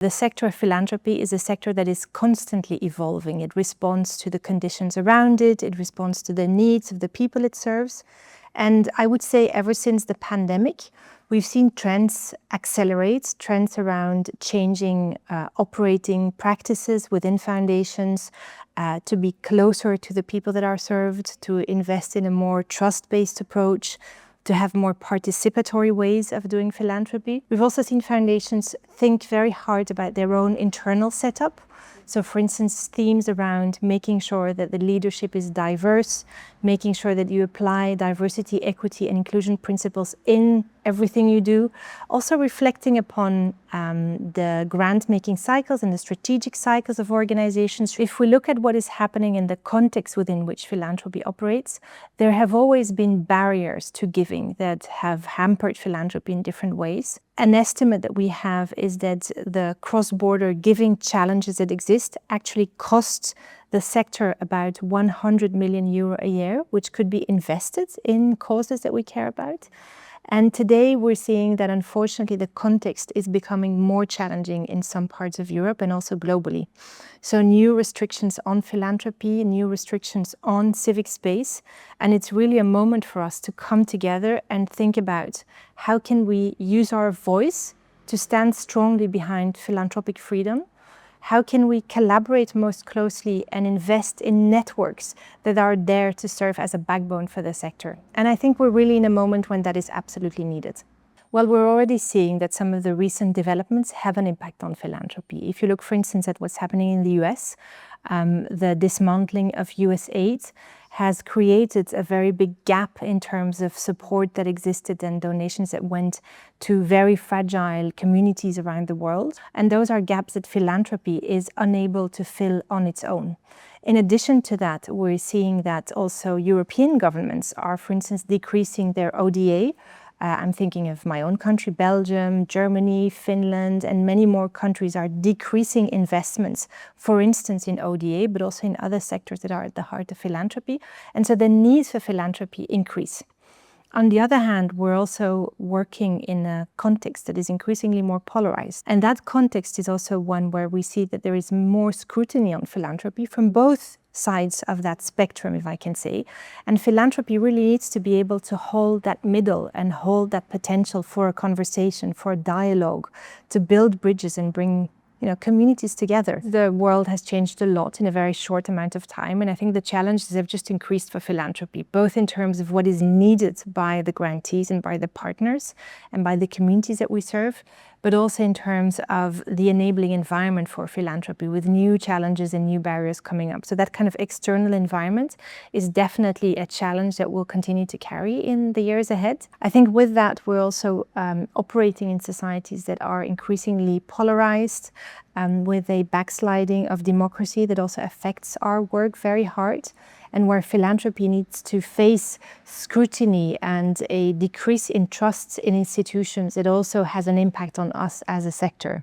The sector of philanthropy is a sector that is constantly evolving. It responds to the conditions around it, it responds to the needs of the people it serves. And I would say ever since the pandemic, we've seen trends accelerate, trends around changing operating practices within foundations, to be closer to the people that are served, to invest in a more trust-based approach, to have more participatory ways of doing philanthropy. We've also seen foundations think very hard about their own internal setup. So for instance, themes around making sure that the leadership is diverse, making sure that you apply diversity, equity and inclusion principles in everything you do. Also reflecting upon the grant-making cycles and the strategic cycles of organizations. If we look at what is happening in the context within which philanthropy operates, there have always been barriers to giving that have hampered philanthropy in different ways. An estimate that we have is that the cross-border giving challenges that exist actually cost the sector about 100 million euro a year, which could be invested in causes that we care about. And today we're seeing that unfortunately the context is becoming more challenging in some parts of Europe and also globally. So new restrictions on philanthropy, new restrictions on civic space, and it's really a moment for us to come together and think about how can we use our voice to stand strongly behind philanthropic freedom. How can we collaborate most closely and invest in networks that are there to serve as a backbone for the sector? And I think we're really in a moment when that is absolutely needed. Well, we're already seeing that some of the recent developments have an impact on philanthropy. If you look, for instance, at what's happening in the US, the dismantling of US aid has created a very big gap in terms of support that existed and donations that went to very fragile communities around the world. And those are gaps that philanthropy is unable to fill on its own. In addition to that, we're seeing that also European governments are, for instance, decreasing their ODA. I'm thinking of my own country, Belgium, Germany, Finland, and many more countries are decreasing investments, for instance, in ODA, but also in other sectors that are at the heart of philanthropy. And so the needs for philanthropy increase. On the other hand, we're also working in a context that is increasingly more polarized. And that context is also one where we see that there is more scrutiny on philanthropy from both sides of that spectrum, if I can say. And philanthropy really needs to be able to hold that middle and hold that potential for a conversation, for a dialogue, to build bridges and bring communities together. The world has changed a lot in a very short amount of time, and I think the challenges have just increased for philanthropy, both in terms of what is needed by the grantees and by the partners and by the communities that we serve, but also in terms of the enabling environment for philanthropy with new challenges and new barriers coming up. So that kind of external environment is definitely a challenge that we'll continue to carry in the years ahead. I think with that, we're also operating in societies that are increasingly polarized, with a backsliding of democracy that also affects our work very hard, and where philanthropy needs to face scrutiny and a decrease in trust in institutions. It also has an impact on us as a sector.